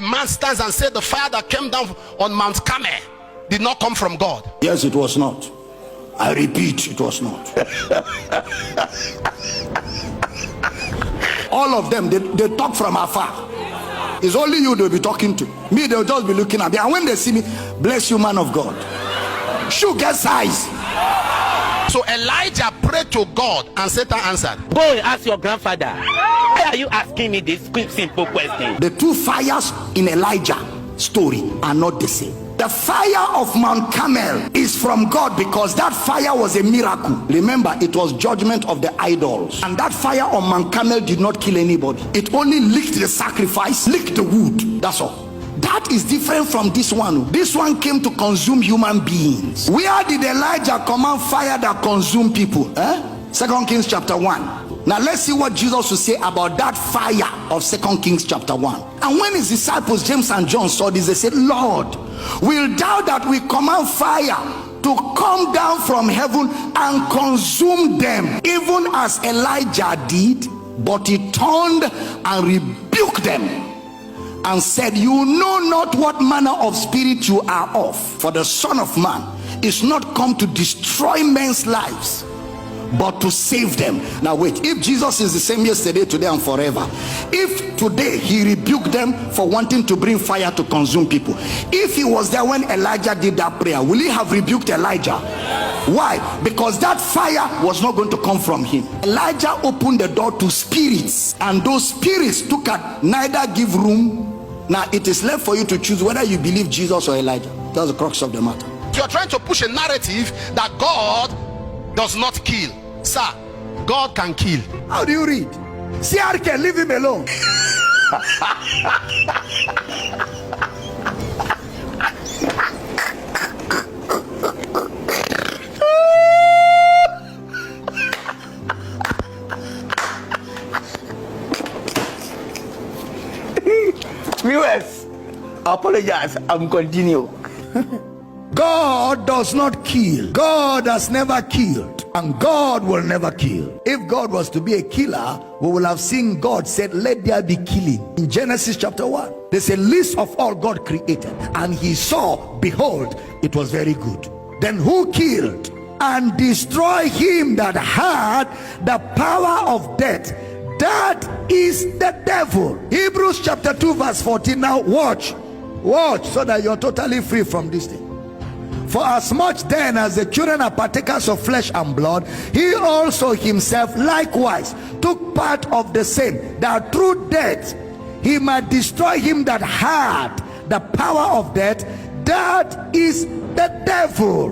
Man stands and said the fire that came down on Mount Carmel did not come from God. Yes, it was not. I repeat, it was not. All of them, they talk from afar. It's only you they'll be talking to. Me, they'll just be looking at me. And when they see me, bless you, man of God. Shoe get size. So Elijah prayed to God and Satan answered. Go and ask your grandfather. Why are you asking me this quick, simple question? The two fires in Elijah's story are not the same. The fire of Mount Carmel is from God because that fire was a miracle. Remember, it was judgment of the idols. And that fire on Mount Carmel did not kill anybody. It only licked the sacrifice, licked the wood. That's all. That is different from this one. This one came to consume human beings. Where did Elijah command fire that consumed people? 2 Kings chapter 1. Now let's see what Jesus will say about that fire of 2 Kings chapter 1. And when his disciples James and John saw this, they said, Lord, will thou that we command fire to come down from heaven and consume them, even as Elijah did? But he turned and rebuked them and said, you know not what manner of spirit you are of. For the Son of Man is not come to destroy men's lives, but to save them. Now wait, if Jesus is the same yesterday, today and forever, if today he rebuked them for wanting to bring fire to consume people, if he was there when Elijah did that prayer, will he have rebuked Elijah? Why? Because that fire was not going to come from him. Elijah opened the door to spirits, and those spirits took at neither give room. Now it is left for you to choose whether you believe Jesus or Elijah. That's the crux of the matter. You are trying to push a narrative that God does not kill. Sir, God can kill. How do you read? CRK, leave him alone. Viewers, apologize. I'm continue. God does not kill. God has never killed, and God will never kill. If God was to be a killer, we will have seen God said, let there be killing. In Genesis chapter 1, there's a list of all God created, and he saw, behold, it was very good. Then who killed and destroyed him that had the power of death? That is the devil. Hebrews chapter 2 verse 14. Now watch so that you're totally free from this thing. For as much then as the children are partakers of flesh and blood, he also himself likewise took part of the same, that through death he might destroy him that had the power of death, that is the devil.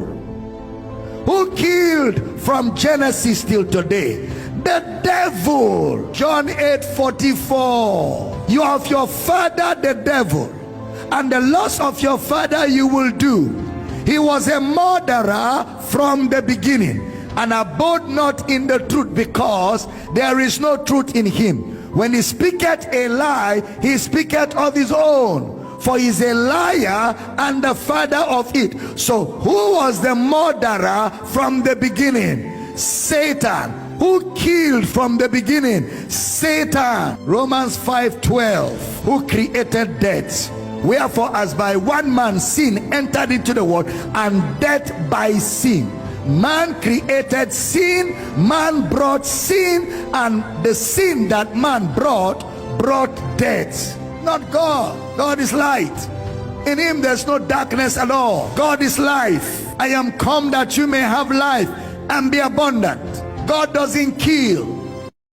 Who killed from Genesis till today? The devil. John 8:44. You have your father the devil, and the lust of your father you will do. He was a murderer from the beginning, and abode not in the truth, because there is no truth in him. When he speaketh a lie, he speaketh of his own, for he is a liar and the father of it. So who was the murderer from the beginning? Satan. Who killed from the beginning? Satan. Romans 5:12. Who created death? Wherefore, as by one man sin entered into the world, and death by sin. Man created sin, man brought sin, and the sin that man brought death. Not God. God is light. In him there's no darkness at all. God is life. I am come that you may have life and be abundant. God doesn't kill.